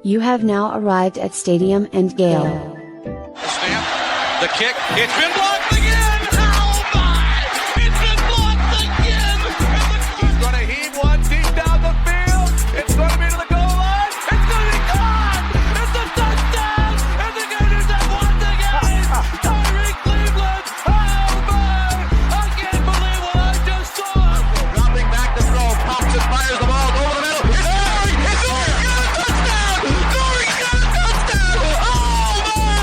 You have now arrived at Stadium and Gale. Snap, the kick, it's been blocked again! Oh my! It's been blocked again! He's going to heave one deep down the field. It's going to be to the goal line. It's going to be caught! It's a touchdown! And the Gators have won the game! Tyree Cleveland! Oh my! I can't believe what I just saw! Dropping back to throw, pops and fires the ball over the middle. It's Dory! It's Dory! Got a touchdown! Dory's got a touchdown! Oh my!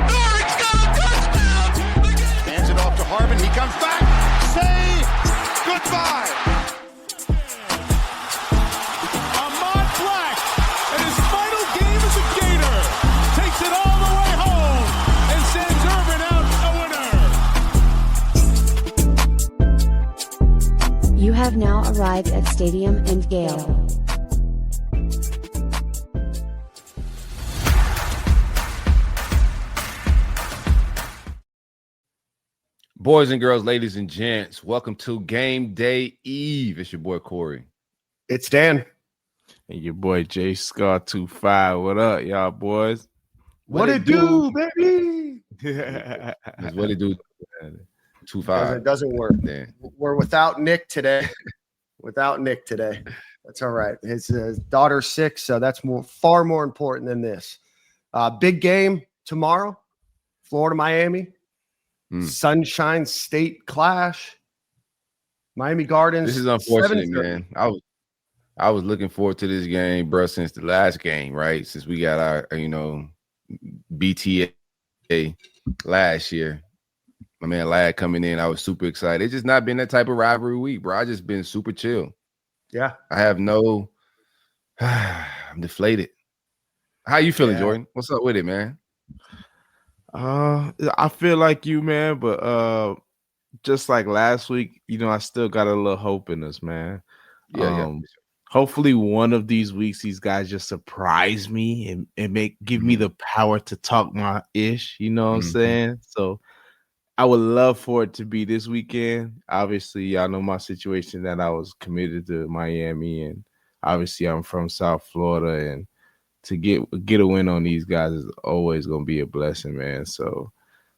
Dory's got a touchdown! Hands it off to Harvin. He comes back. Say goodbye. Ahmad Black, in his final game as a Gator, takes it all the way home and sends Urban out a winner. You have now arrived at Stadium and Gale. Boys and girls, ladies and gents, welcome to Game Day Eve. It's your boy Corey. It's Dan. And your boy J Scar 25. What up, y'all boys? What it do, baby? That's what it do. 2-5. It doesn't work. Yeah. We're without Nick today. That's all right. His daughter's sick, so that's far more important than this. Big game tomorrow, Florida, Miami. Sunshine State clash. Miami Gardens. This is unfortunate, man. I was looking forward to this game, bro, since the last game, right? Since we got our, BTA last year. My man Lad coming in, I was super excited. It's just not been that type of rivalry week, bro. I just been super chill. Yeah. I have I'm deflated. How you feeling, Jordan? What's up with it, man? I feel like you, man, but just like last week, I still got a little hope in us, man. Yeah. Hopefully one of these weeks these guys just surprise me and give me the power to talk my ish, you know what I'm saying? So I would love for it to be this weekend. Obviously, y'all know my situation, that I was committed to Miami, and obviously I'm from South Florida, and to get a win on these guys is always going to be a blessing, man. So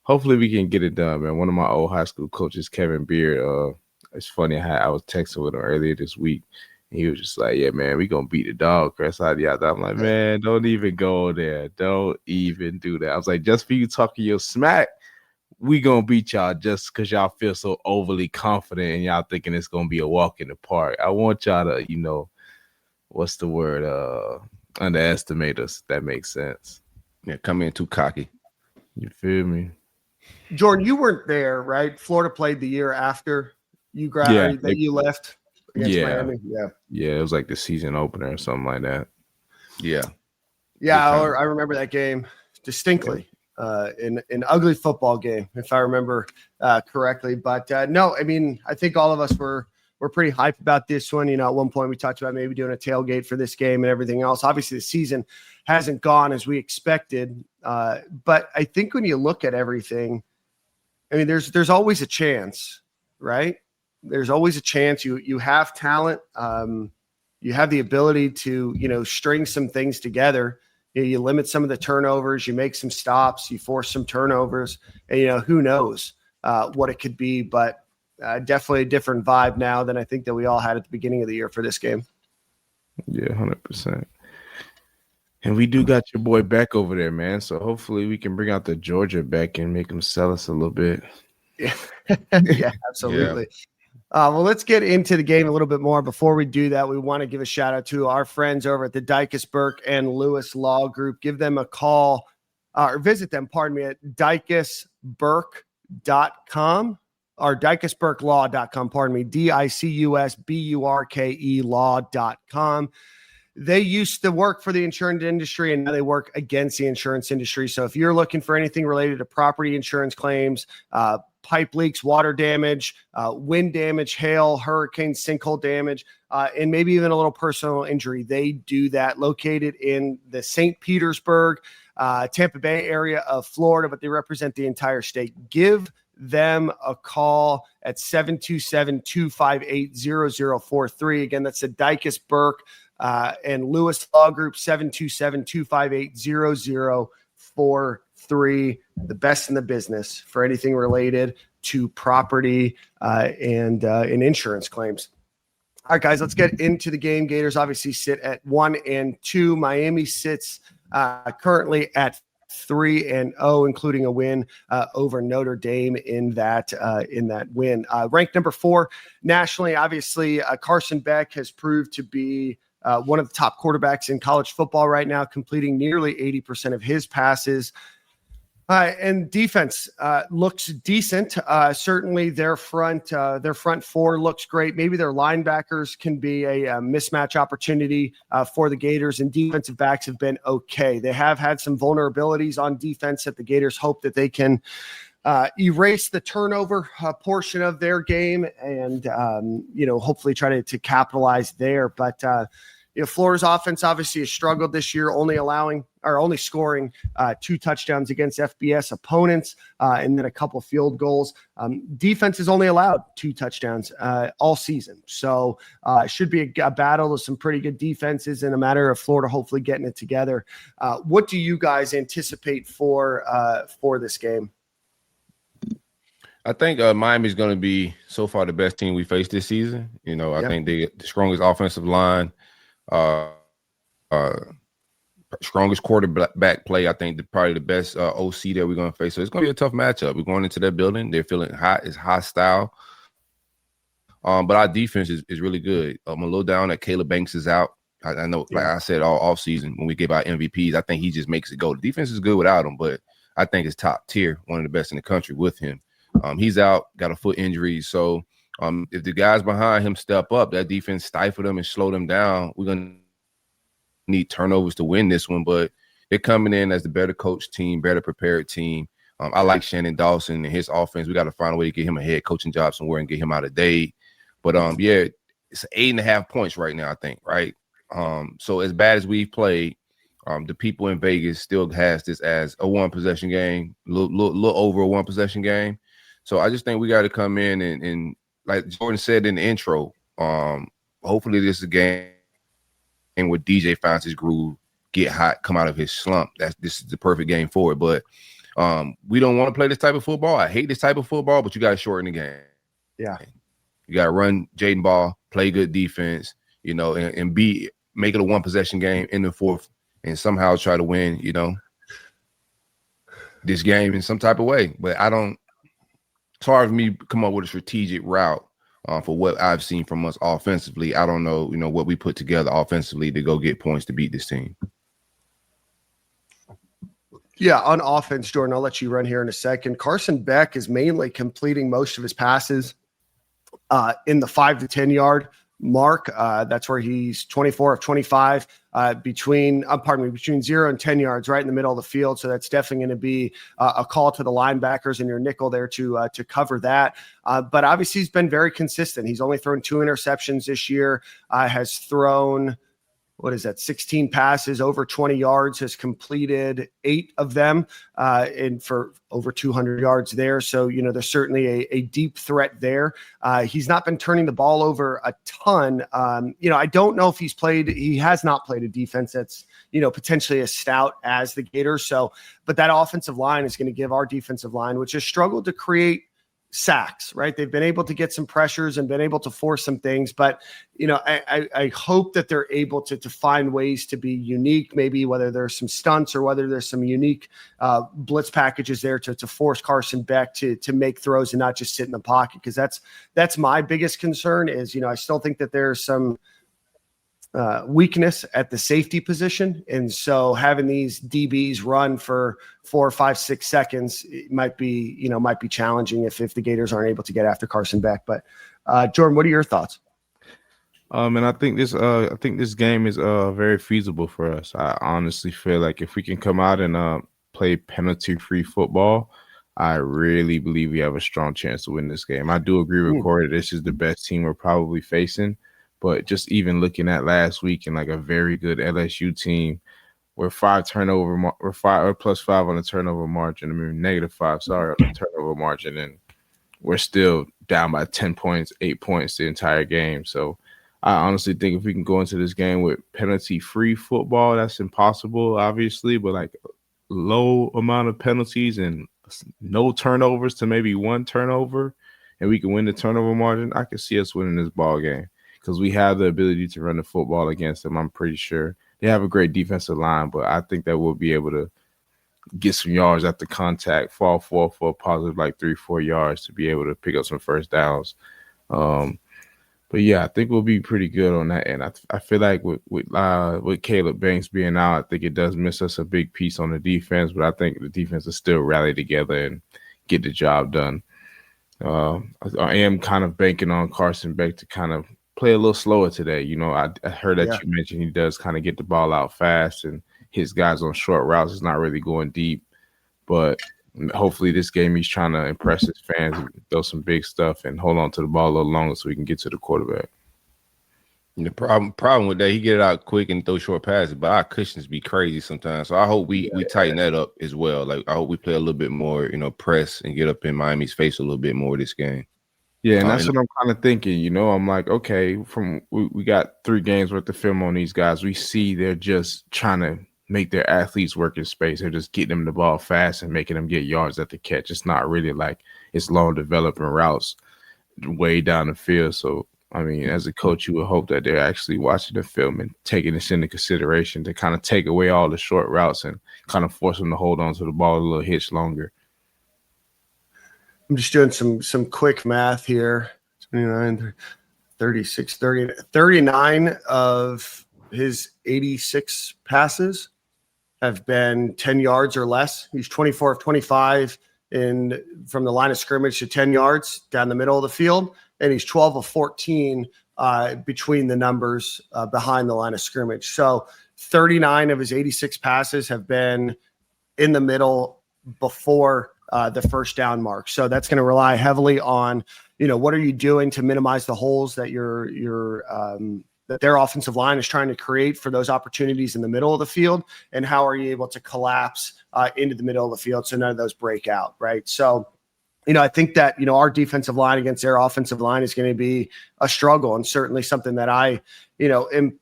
hopefully we can get it done, man. One of my old high school coaches, Kevin Beard, it's funny, I was texting with him earlier this week, and he was just like, yeah, man, we going to beat the dog crap out of y'all. I'm like, man, don't even go there. Don't even do that. I was like, just for you talking your smack, we going to beat y'all just because y'all feel so overly confident and y'all thinking it's going to be a walk in the park. I want y'all to, what's the word, underestimate us, if that makes sense. Yeah, come in too cocky. You feel me? Jordan, you weren't there, right? Florida played the year after you you left against Miami. Yeah, it was like the season opener or something like that. Yeah. I remember that game distinctly. An ugly football game, if I remember correctly. But no, I mean, I think all of us were pretty hyped about this one. At one point we talked about maybe doing a tailgate for this game and everything else. Obviously, the season hasn't gone as we expected. But I think when you look at everything, I mean, there's always a chance, right? There's always a chance. You have talent. You have the ability to, string some things together. You limit some of the turnovers. You make some stops. You force some turnovers. And, who knows what it could be. But definitely a different vibe now than I think that we all had at the beginning of the year for this game. Yeah, 100%. And we do got your boy Beck over there, man. So hopefully we can bring out the Georgia Beck and make him sell us a little bit. Yeah, yeah, absolutely. Well, let's get into the game a little bit more. Before we do that, we want to give a shout out to our friends over at the Dykus Burke and Lewis Law Group. Give them a call or visit them, at dykusburke.com or dykusburkelaw.com, DICUSBURKE law.com. They used to work for the insurance industry and now they work against the insurance industry. So if you're looking for anything related to property insurance claims, pipe leaks, water damage, wind damage, hail, hurricane, sinkhole damage, and maybe even a little personal injury, they do that. Located in the St. Petersburg, Tampa Bay area of Florida, but they represent the entire state. Give them a call at 727-258-0043. Again, that's the Dykus Burke and Lewis Law Group 727-258-0043. The best in the business for anything related to property and insurance claims. All right, guys, let's get into the game. Gators obviously sit at 1-2. Miami sits currently at 3-0, including a win over Notre Dame in that win. Ranked number 4 nationally, obviously, Carson Beck has proved to be one of the top quarterbacks in college football right now, completing nearly 80% of his passes. And defense looks decent. Certainly their front 4 looks great. Maybe their linebackers can be a mismatch opportunity for the Gators, and defensive backs have been okay. They have had some vulnerabilities on defense that the Gators hope that they can erase the turnover portion of their game and, hopefully try to capitalize there. But, Florida's offense obviously has struggled this year, only scoring 2 touchdowns against FBS opponents and then a couple field goals. Defense has only allowed 2 touchdowns all season. So it should be a battle of some pretty good defenses in a matter of Florida hopefully getting it together. What do you guys anticipate for this game? I think Miami's going to be so far the best team we faced this season. I think they the strongest offensive line. Strongest quarterback play. I think probably the best OC that we're going to face. So it's going to be a tough matchup. We're going into that building. They're feeling hot. It's hostile. But our defense is really good. I'm a little down that Caleb Banks is out. I know, like I said, all off season when we gave out MVPs, I think he just makes it go. The defense is good without him, but I think it's top tier, one of the best in the country with him. He's out, got a foot injury. So if the guys behind him step up, that defense stifle them and slow them down. We're going to need turnovers to win this one, but they're coming in as the better coached team, better prepared team. I like Shannon Dawson and his offense. We got to find a way to get him a head coaching job somewhere and get him out of Dade. But it's 8.5 points right now, I think, right? So as bad as we've played, the people in Vegas still has this as a 1-possession game, little over a 1-possession game. So I just think we got to come in and like Jordan said in the intro, hopefully this is a game where DJ finds his groove, get hot, come out of his slump. This is the perfect game for it. But we don't want to play this type of football. I hate this type of football, but you got to shorten the game. Yeah. You got to run Jaden Ball, play good defense, and make it a 1-possession game in the 4th and somehow try to win, this game in some type of way. But it's hard for me to come up with a strategic route for what I've seen from us offensively. I don't know, what we put together offensively to go get points to beat this team. Yeah, on offense, Jordan, I'll let you run here in a second. Carson Beck is mainly completing most of his passes in the 5 to 10 yard mark. That's where he's 24 of 25 between 0 and 10 yards, right in the middle of the field. So that's definitely going to be a call to the linebackers and your nickel there to cover that. But obviously he's been very consistent. He's only thrown 2 interceptions this year, has thrown 16 passes, over 20 yards, has completed 8 of them and for over 200 yards there. So, there's certainly a deep threat there. He's not been turning the ball over a ton. I don't know if he has not played a defense that's, potentially as stout as the Gators. So, but that offensive line is going to give our defensive line, which has struggled to create sacks, right? They've been able to get some pressures and been able to force some things, but I hope that they're able to find ways to be unique, maybe whether there's some stunts or whether there's some unique blitz packages there to force Carson Beck to make throws and not just sit in the pocket. Because that's my biggest concern is, I still think that there's some weakness at the safety position. And so having these DBs run for 4, 5, 6 seconds might be challenging if the Gators aren't able to get after Carson Beck. But Jordan, what are your thoughts? And I think this game is very feasible for us. I honestly feel like if we can come out and play penalty-free football, I really believe we have a strong chance to win this game. I do agree with Corey. This is the best team we're probably facing. But just even looking at last week and like a very good LSU team, we're +5 on the turnover margin. -5, on the turnover margin, and we're still down by 10 points, 8 points the entire game. So I honestly think if we can go into this game with penalty-free football, that's impossible, obviously, but like low amount of penalties and no turnovers to maybe one turnover, and we can win the turnover margin, I can see us winning this ball game because we have the ability to run the football against them. I'm pretty sure they have a great defensive line, but I think that we'll be able to get some yards after contact, fall forward for a positive like 3-4 yards to be able to pick up some first downs. But yeah, I think we'll be pretty good on that end. I feel like with Caleb Banks being out, I think it does miss us a big piece on the defense, but I think the defense will still rally together and get the job done. I am kind of banking on Carson Beck to kind of play a little slower today. You know, I heard that you mentioned he does kind of get the ball out fast and his guys on short routes is not really going deep. But hopefully this game he's trying to impress his fans and throw some big stuff and hold on to the ball a little longer so we can get to the quarterback. The problem with that, he get it out quick and throw short passes, but our cushions be crazy sometimes. So I hope we tighten that up as well. Like I hope we play a little bit more, press and get up in Miami's face a little bit more this game. Yeah, and that's what I'm kind of thinking. I'm like, okay, we got 3 games worth of film on these guys. We see they're just trying to make their athletes work in space. They're just getting them the ball fast and making them get yards at the catch. It's not really like it's long developing routes way down the field. So, I mean, as a coach, you would hope that they're actually watching the film and taking this into consideration to kind of take away all the short routes and kind of force them to hold on to the ball a little hitch longer. I'm just doing some quick math here. 29, 36, 30, 39 of his 86 passes have been 10 yards or less. He's 24 of 25 from the line of scrimmage to 10 yards down the middle of the field. And he's 12 of 14 between the numbers behind the line of scrimmage. So 39 of his 86 passes have been in the middle before the first down mark. So that's going to rely heavily on, what are you doing to minimize the holes that that their offensive line is trying to create for those opportunities in the middle of the field, and how are you able to collapse into the middle of the field so none of those break out, right? So, I think that, our defensive line against their offensive line is going to be a struggle, and certainly something that I, am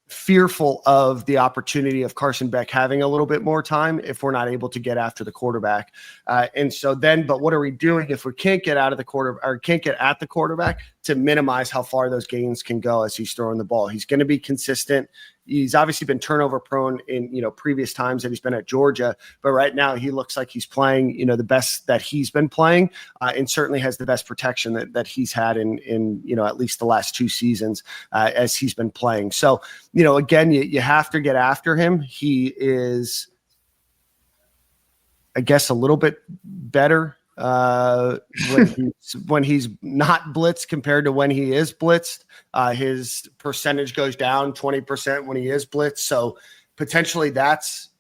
fearful of the opportunity of Carson Beck having a little bit more time if we're not able to get after the quarterback. But what are we doing if we can't get out of the quarter or can't get at the quarterback to minimize how far those gains can go as he's throwing the ball? He's going to be consistent. He's obviously been turnover prone in, previous times that he's been at Georgia, but right now he looks like he's playing, the best that he's been playing, and certainly has the best protection that he's had in at least the last 2 seasons as he's been playing. So, again, you have to get after him. He is, I guess, a little bit better when he's not blitzed compared to when he is blitzed. His percentage goes down 20% when he is blitzed. So potentially that's,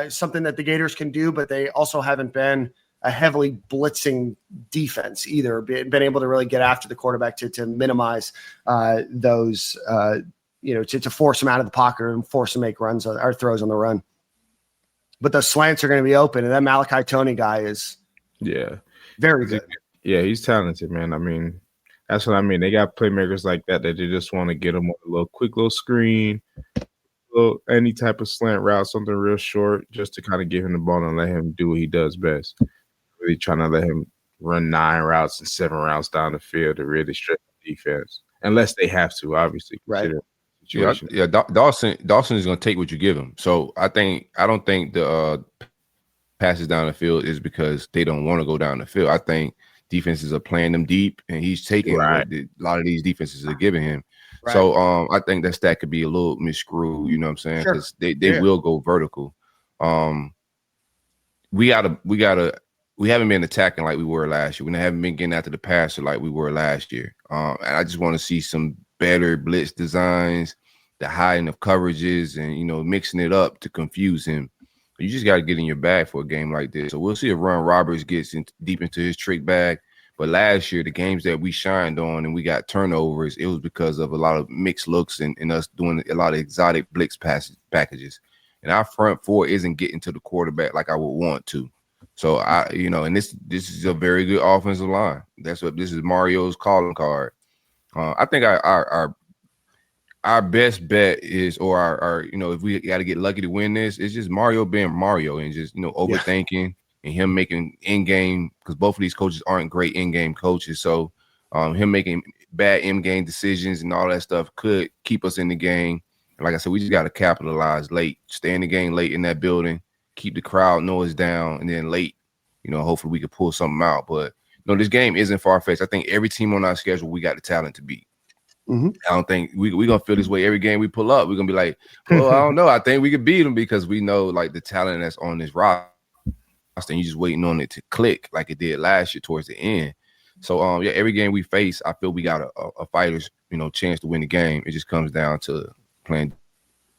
something that the Gators can do, but they also haven't been a heavily blitzing defense either, been able to really get after the quarterback to minimize those, to force him out of the pocket and force him to make runs or throws on the run. But those slants are going to be open, and that Malachi Toney guy is very good. Yeah, he's talented, man. I mean, that's what I mean. They got playmakers like that they just want to get them a quick little screen, any type of slant route, something real short, just to kind of give him the ball and let him do what he does best. Really trying to let him run 9 routes and 7 routes down the field to really stretch the defense, unless they have to, obviously. Right. Yeah, Dawson is going to take what you give him. So I don't think the passes down the field is because they don't want to go down the field. I think defenses are playing them deep, and he's taking what a lot of these defenses are giving him. Right. So I think that stat could be a little miscrewed. You know what I'm saying? Because they will go vertical. We haven't been attacking like we were last year. We haven't been getting after the passer like we were last year. And I just want to see some better blitz designs, the hiding of coverages, and mixing it up to confuse him. You just got to get in your bag for a game like this. So we'll see if Ron Roberts gets deep into his trick bag. But last year, the games that we shined on and we got turnovers, it was because of a lot of mixed looks and us doing a lot of exotic blitz packages. And our front four isn't getting to the quarterback like I would want to. So and this is a very good offensive line. This is Mario's calling card. I think our best bet is, or our if we got to get lucky to win this, it's just Mario being Mario and just overthinking and him making in-game, because both of these coaches aren't great in-game coaches. So him making bad in-game decisions and all that stuff could keep us in the game. And like I said, we just got to capitalize late, stay in the game late in that building, keep the crowd noise down, and then late, hopefully we could pull something out. But this game isn't far-fetched. I think every team on our schedule, we got the talent to beat. Mm-hmm. I don't think we're going to feel this way every game we pull up. We're going to be like, well, I don't know. I think we could beat them because we know like the talent that's on this roster, and you're just waiting on it to click like it did last year towards the end. So, every game we face, I feel we got a fighter's, chance to win the game. It just comes down to playing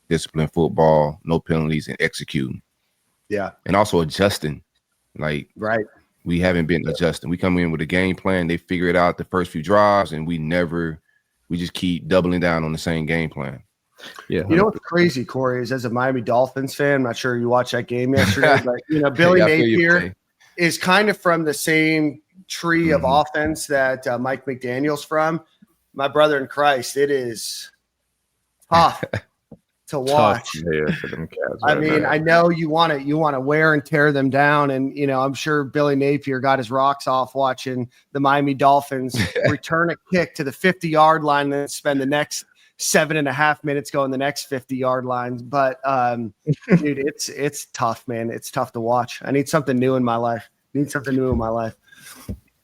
disciplined football, no penalties, and executing. Yeah. And also adjusting. Like, right. We haven't been adjusting. We come in with a game plan. They figure it out the first few drives, and we just keep doubling down on the same game plan. Yeah. You know what's crazy, Corey, is as a Miami Dolphins fan, I'm not sure you watched that game yesterday, but Billy Napier is kind of from the same tree of offense that Mike McDaniel's from. My brother in Christ, it is tough to watch. For them cats I mean, I know you want to wear and tear them down, and I'm sure Billy Napier got his rocks off watching the Miami Dolphins return a kick to the 50-yard line and then spend the next 7.5 minutes going the next 50-yard lines. But dude, it's tough, man. It's tough to watch. I need something new in my life.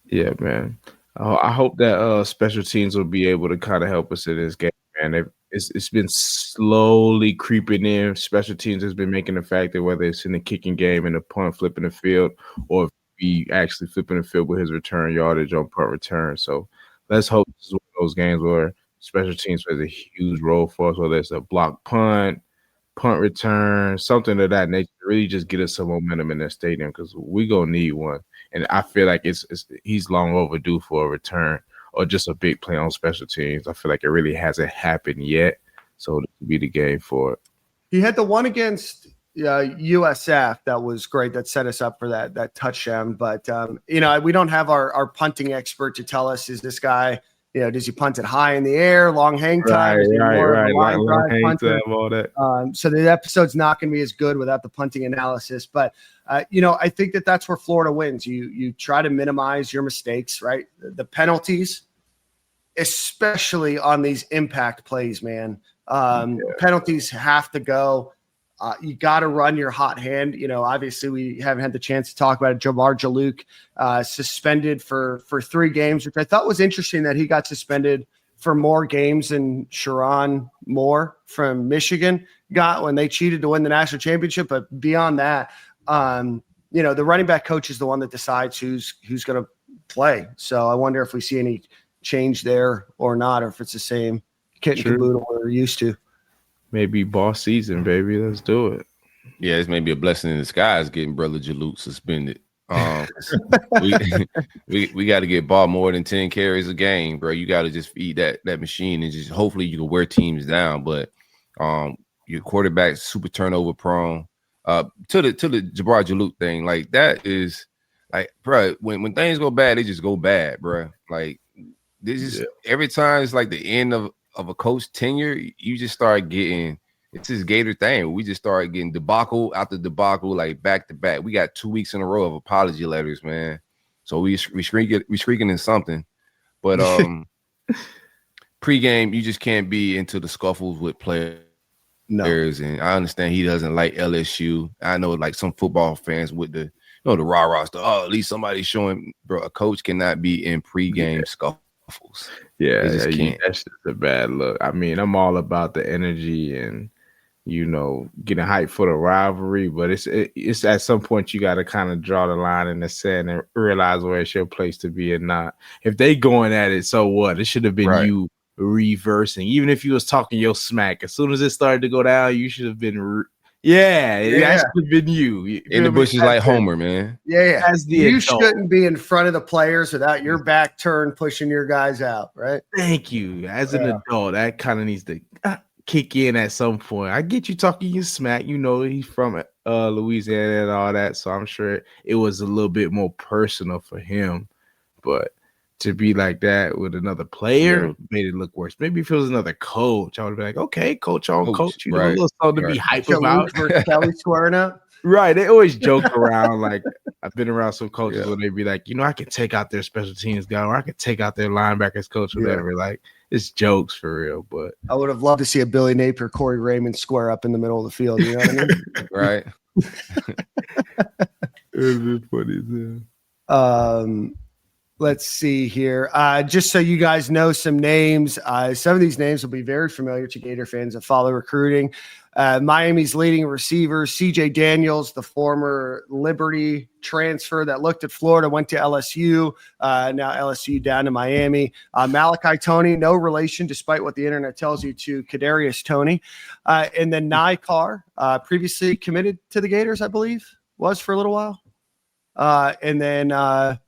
Yeah, man. I hope that special teams will be able to kind of help us in this game, man. It's been slowly creeping in. Special teams has been making the fact that whether it's in the kicking game and the punt flipping the field, or if we actually flipping the field with his return yardage on punt return. So let's hope this is one of those games where special teams plays a huge role for us, whether it's a block punt return, something of that nature, really just get us some momentum in that stadium, because we're going to need one. And I feel like he's long overdue for a return or just a big play on special teams. I feel like it really hasn't happened yet. So this would be the game for it. He had the one against USF that was great, that set us up for that touchdown. But, we don't have our punting expert to tell us, is this guy – does he punt it high in the air, long hang time? Right. Long hang time, all that. So the episode's not going to be as good without the punting analysis. But, I think that's where Florida wins. You try to minimize your mistakes, right? The penalties, especially on these impact plays, man. Penalties have to go. You got to run your hot hand. Obviously we haven't had the chance to talk about it. Jamar Jaluk suspended for 3 games, which I thought was interesting that he got suspended for more games than Sharon Moore from Michigan got when they cheated to win the national championship. But beyond that, the running back coach is the one that decides who's going to play. So I wonder if we see any change there or not, or if it's the same kit and caboodle we're used to. Maybe boss season, baby. Let's do it. Yeah, it's maybe a blessing in disguise getting Brother Jaluk suspended. We got to get ball more than 10 carries a game, bro. You got to just feed that machine, and just hopefully you can wear teams down. But your quarterback super turnover prone. To the Jabbar Jaluk thing, like that is like, bro. When things go bad, they just go bad, bro. Like this is every time it's like the end of a coach tenure, you just start getting, it's this Gator thing. We just start getting debacle after debacle, like back to back. We got 2 weeks in a row of apology letters, man. So we shrieking in something. But pregame, you just can't be into the scuffles with players. No. And I understand he doesn't like LSU. I know like some football fans with the rah-rah stuff. Oh, at least somebody's showing, bro. A coach cannot be in pregame scuffles. Yeah, that's just a bad look. I mean, I'm all about the energy and getting hyped for the rivalry, but it's at some point you got to kind of draw the line in the sand and realize where it's your place to be and not. If they going at it, so what? It should have been you reversing. Even if you was talking your smack, as soon as it started to go down, you should have been. That should have been you. In the bushes like Homer, man. Yeah. As the you adult. Shouldn't be in front of the players without your back turned, pushing your guys out, right? Thank you. As an adult, that kind of needs to kick in at some point. I get you talking your smack. He's from Louisiana and all that, so I'm sure it was a little bit more personal for him. But to be like that with another player made it look worse. Maybe if it was another coach, I would be like, okay, coach on coach, you know, a little something to be hype about. Kelly squaring up. Right. They always joke around. Like, I've been around some coaches where they be like, you know, I can take out their special teams guy, or I can take out their linebackers coach, or whatever. Like, it's jokes for real. But I would have loved to see a Billy Napier, Corey Raymond square up in the middle of the field. You know what I mean? Right. it would be funny too. Let's see here. Just so you guys know some names, some of these names will be very familiar to Gator fans that follow recruiting. Miami's leading receiver, CJ Daniels, the former Liberty transfer that looked at Florida, went to LSU. Now LSU down to Miami. Malachi Toney, no relation, despite what the internet tells you, to Kadarius Toney. And then Nye Carr, previously committed to the Gators, I believe, was for a little while. And then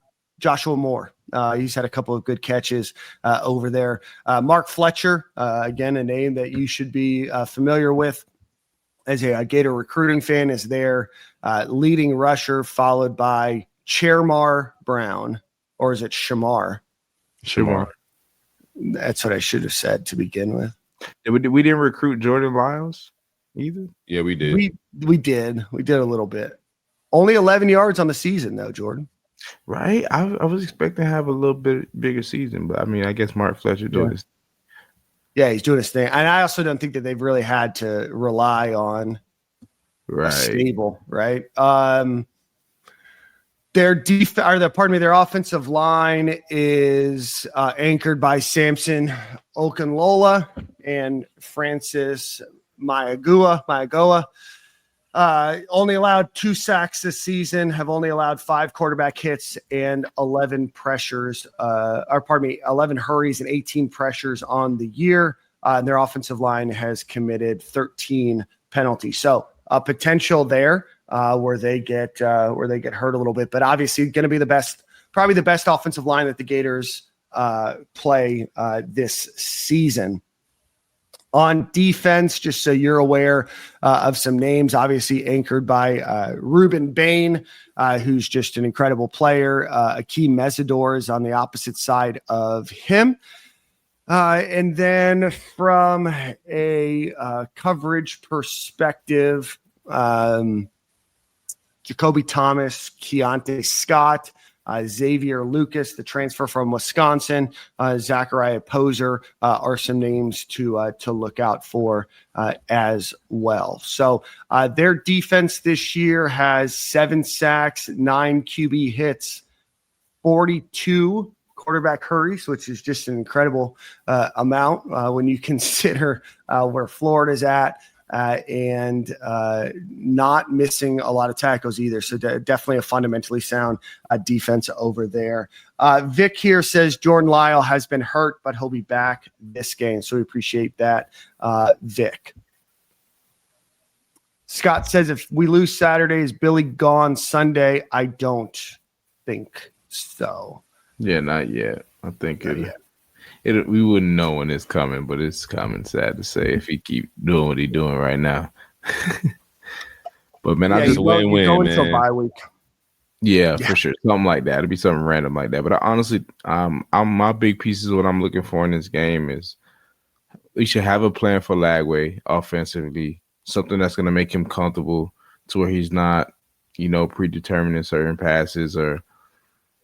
Joshua Moore. He's had a couple of good catches over there. Mark Fletcher, again, a name that you should be familiar with as a Gator recruiting fan, is their leading rusher, followed by Chermar Brown, or is it Shamar? Shamar. That's what I should have said to begin with. We didn't recruit Jordan Lyles either? Yeah, we did. We did. We did a little bit. Only 11 yards on the season, though, Jordan. Right. I was expecting to have a little bit bigger season, but I mean, I guess Mark Fletcher doing this. Yeah, he's doing his thing. And I also don't think that they've really had to rely on a stable, right? Their offensive line is anchored by Samson Okunlola and Francis Mayagoa. Only allowed 2 sacks this season, have only allowed 5 quarterback hits and 11 pressures, 11 hurries and 18 pressures on the year. Their offensive line has committed 13 penalties. So potential there where they get hurt a little bit, but obviously going to be probably the best offensive line that the Gators play this season. On defense, just so you're aware of some names, obviously anchored by Ruben Bain, who's just an incredible player. Akeem Mesidor is on the opposite side of him. And then from a coverage perspective, Jacoby Thomas, Keontae Scott, Xavier Lucas, the transfer from Wisconsin, Zachariah Poser are some names to look out for as well. So their defense this year has 7 sacks, 9 QB hits, 42 quarterback hurries, which is just an incredible amount when you consider where Florida's at. And not missing a lot of tackles either. So definitely a fundamentally sound defense over there. Vic here says Jordan Lyle has been hurt, but he'll be back this game. So we appreciate that, Vic. Scott says if we lose Saturday, is Billy gone Sunday? I don't think so. Yeah, not yet. I think we wouldn't know when it's coming, but it's coming, sad to say, if he keep doing what he's doing right now. But man, I just win, man. Bye week. Yeah, for sure. Something like that. It'd be something random like that. But I honestly, my big piece is what I'm looking for in this game is we should have a plan for Lagway offensively, something that's going to make him comfortable to where he's not, predetermining certain passes or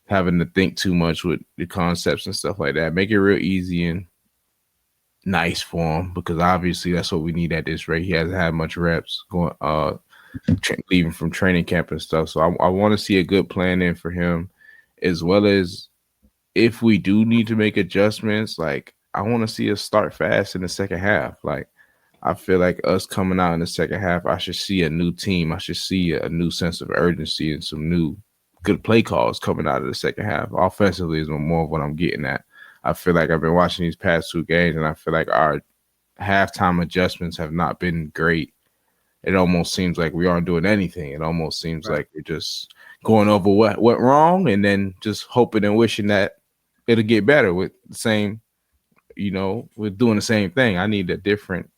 having to think too much with the concepts and stuff like that. Make it real easy and nice for him, because obviously that's what we need at this rate. He hasn't had much reps going, leaving from training camp and stuff. So I want to see a good plan in for him, as well as if we do need to make adjustments, like I want to see us start fast in the second half. Like I feel like us coming out in the second half, I should see a new team. I should see a new sense of urgency and some new good play calls coming out of the second half. Offensively is more of what I'm getting at. I feel like I've been watching these past 2 games, and I feel like our halftime adjustments have not been great. It almost seems like we aren't doing anything. It almost seems like we're just going over what went wrong and then just hoping and wishing that it'll get better with the same, we're doing the same thing. I need a different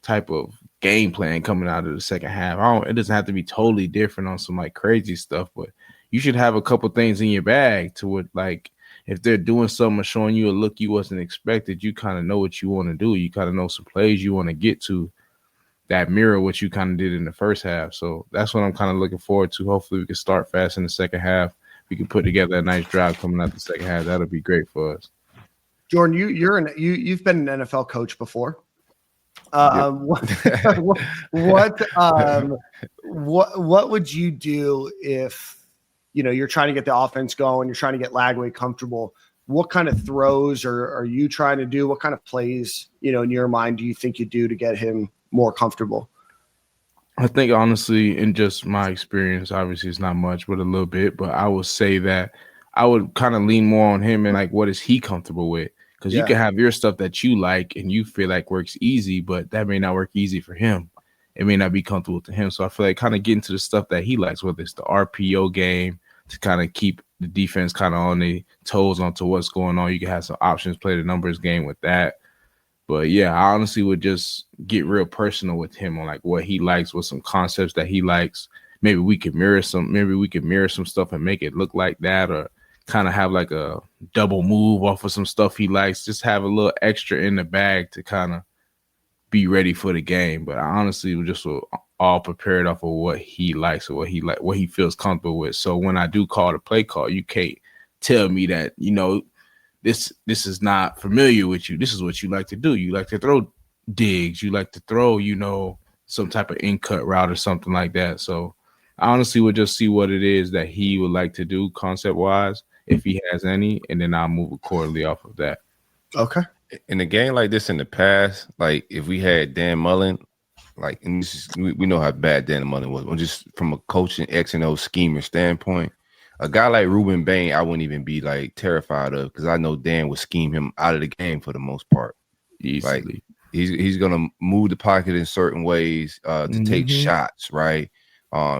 type of game plan coming out of the second half. It doesn't have to be totally different on some like crazy stuff, but you should have a couple things in your bag to what, like, if they're doing something or showing you a look you wasn't expected, you kind of know what you want to do. You kind of know some plays you want to get to that mirror what you kind of did in the first half. So that's what I'm kind of looking forward to. Hopefully we can start fast in the second half. We can put together a nice drive coming out the second half. That'll be great for us. Jordan, you've been an NFL coach before. What would you do if you're trying to get the offense going, you're trying to get Lagway comfortable? What kind of throws are you trying to do? What kind of plays, in your mind, do you think you do to get him more comfortable? I think honestly, in just my experience, obviously it's not much, but a little bit. But I would say that I would kind of lean more on him and like, what is he comfortable with? Because you can have your stuff that you like and you feel like works easy, but that may not work easy for him. It may not be comfortable to him. So I feel like kind of getting to the stuff that he likes, whether it's the RPO game to kind of keep the defense kind of on their toes onto what's going on. You can have some options, play the numbers game with that. But yeah, I honestly would just get real personal with him on like what he likes, with some concepts that he likes. Maybe we could mirror some stuff and make it look like that, or kind of have like a double move off of some stuff he likes. Just have a little extra in the bag to kind of be ready for the game. But I honestly would just all prepared off of what he likes or what he feels comfortable with. So when I do call the play call, you can't tell me that, this is not familiar with you. This is what you like to do. You like to throw digs. You like to throw, some type of in-cut route or something like that. So I honestly would just see what it is that he would like to do concept-wise, if he has any, and then I'll move accordingly off of that. Okay. In a game like this in the past, like if we had Dan Mullen, like, and we know how bad Dan Mullen was, just from a coaching X and O schemer standpoint, a guy like Ruben Bain, I wouldn't even be like terrified of, because I know Dan would scheme him out of the game for the most part. Easily. Like he's gonna move the pocket in certain ways to take shots, right?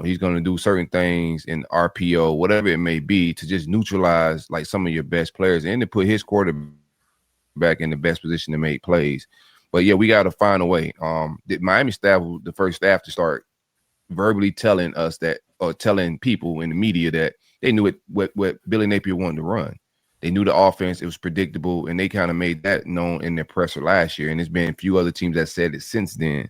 He's gonna do certain things in RPO, whatever it may be, to just neutralize like some of your best players and to put his quarterback in the best position to make plays. But yeah, we got to find a way. The Miami staff was the first staff to start verbally telling us that, or telling people in the media that they knew what Billy Napier wanted to run. They knew the offense, it was predictable, and they kind of made that known in their presser last year. And there's been a few other teams that said it since then.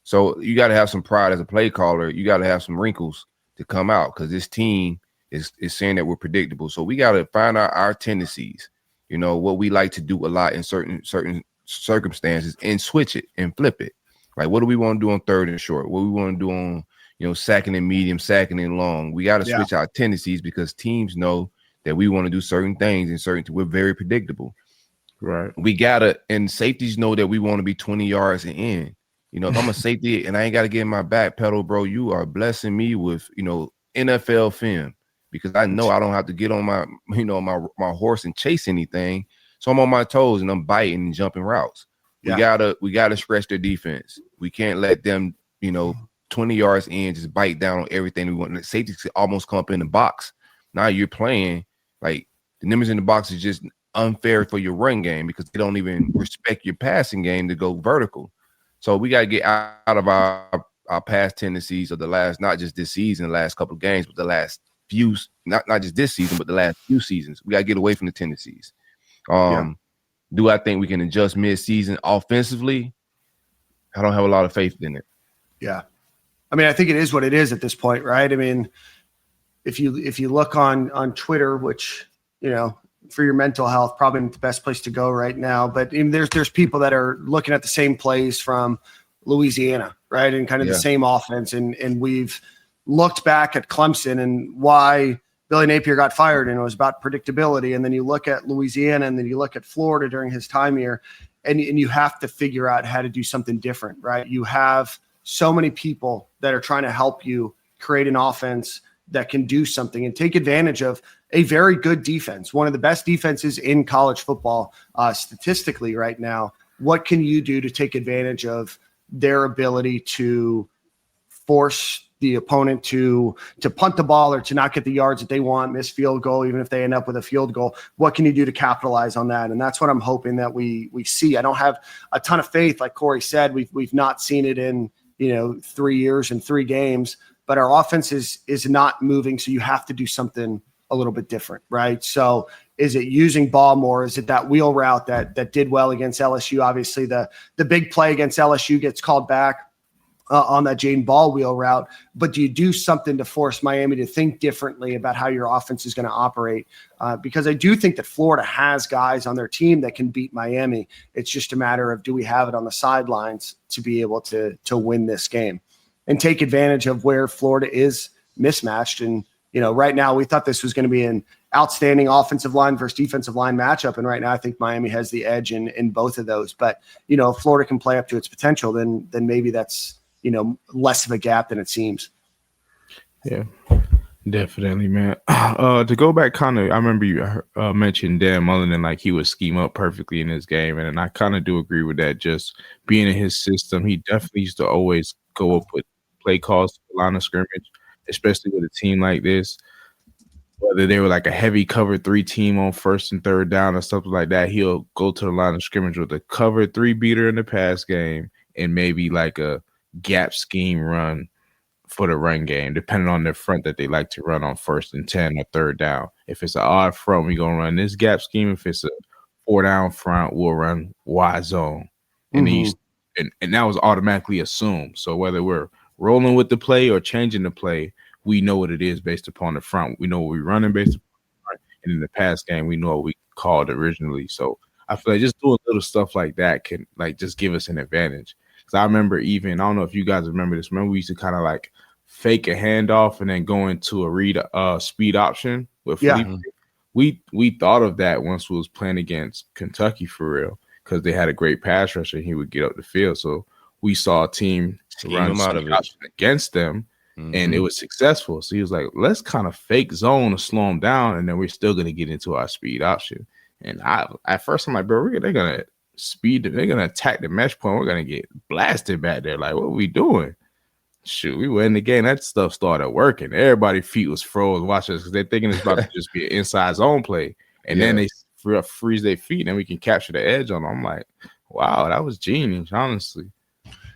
So you got to have some pride as a play caller. You got to have some wrinkles to come out, because this team is saying that we're predictable. So we got to find out our tendencies, what we like to do a lot in certain circumstances, and switch it and flip it. Like, what do we want to do on third and short? What do we want to do on, second and medium, second and long? We got to switch our tendencies, because teams know that we want to do certain things and we're very predictable. Right. We got to, and safeties know that we want to be 20 yards and in. If I'm a safety and I ain't got to get in my back pedal, bro, you are blessing me with, NFL film, because I know I don't have to get on my, my horse and chase anything. So I'm on my toes and I'm biting and jumping routes. Yeah. We gotta stretch their defense. We can't let them, 20 yards in, just bite down on everything we want. The safeties almost come up in the box. Now you're playing like the numbers in the box is just unfair for your run game, because they don't even respect your passing game to go vertical. So we got to get out of our past tendencies of the last, not just this season, the last couple of games, but the last few, not just this season, but the last few seasons. We got to get away from the tendencies. Do I think we can adjust mid-season offensively? I don't have a lot of faith in it. Yeah. I mean, I think it is what it is at this point, right? I mean, if you look on Twitter, which, for your mental health, probably the best place to go right now. But there's people that are looking at the same plays from Louisiana, right? And kind of the same offense. And we've looked back at Clemson and why Billy Napier got fired, and it was about predictability. And then you look at Louisiana, and then you look at Florida during his time here, and you have to figure out how to do something different, right? You have so many people that are trying to help you create an offense that can do something and take advantage of a very good defense, one of the best defenses in college football statistically right now. What can you do to take advantage of their ability to force the opponent to punt the ball or to not get the yards that they want, miss field goal, even if they end up with a field goal? What can you do to capitalize on that? And that's what I'm hoping that we see. I don't have a ton of faith. Like Corey said, we've not seen it in 3 years and 3 games, but our offense is not moving. So you have to do something a little bit different, right? So Is it using ball more? Is it that wheel route that did well against LSU? Obviously, the big play against LSU gets called back on that Jaden Ball wheel route. But do you do something to force Miami to think differently about how your offense is going to operate? Because I do think that Florida has guys on their team that can beat Miami. It's just a matter of, do we have it on the sidelines to be able to win this game and take advantage of where Florida is mismatched? And, right now we thought this was going to be an outstanding offensive line versus defensive line matchup. And right now I think Miami has the edge in both of those. But, if Florida can play up to its potential, then maybe that's, less of a gap than it seems. Yeah, definitely, man. To go back, I remember you mentioned Dan Mullen and like he would scheme up perfectly in this game, and I kind of do agree with that. Just being in his system, he definitely used to always go up with play calls to the line of scrimmage, especially with a team like this. Whether they were like a heavy cover 3 team on 1st and 3rd down or something like that, he'll go to the line of scrimmage with a cover 3 beater in the pass game and maybe like a gap scheme run for the run game, depending on the front that they like to run on 1st and 10 or 3rd down. If it's an odd front, we're going to run this gap scheme. If it's a 4 down front, we'll run Y zone. And and that was automatically assumed. So whether we're rolling with the play or changing the play, we know what it is based upon the front. We know what we're running based upon the front. And in the pass game, we know what we called originally. So I feel like just doing little stuff like that can like just give us an advantage. I remember I don't know if you guys remember this. Remember we used to kind of like fake a handoff and then go into a read speed option with Felipe. We thought of that once we was playing against Kentucky for real because they had a great pass rusher and he would get up the field. So we saw a team run out of it against them and it was successful. So he was like, let's kind of fake zone to slow them down and then we're still going to get into our speed option. And at first I'm like, bro, they're going to speed, they're gonna attack the mesh point. We're gonna get blasted back there. Like, what are we doing? Shoot, we were in the game. That stuff started working. Everybody's feet was froze watching us because they're thinking it's about to just be an inside zone play. And then they freeze their feet and then we can capture the edge on them. I'm like, wow, that was genius, honestly.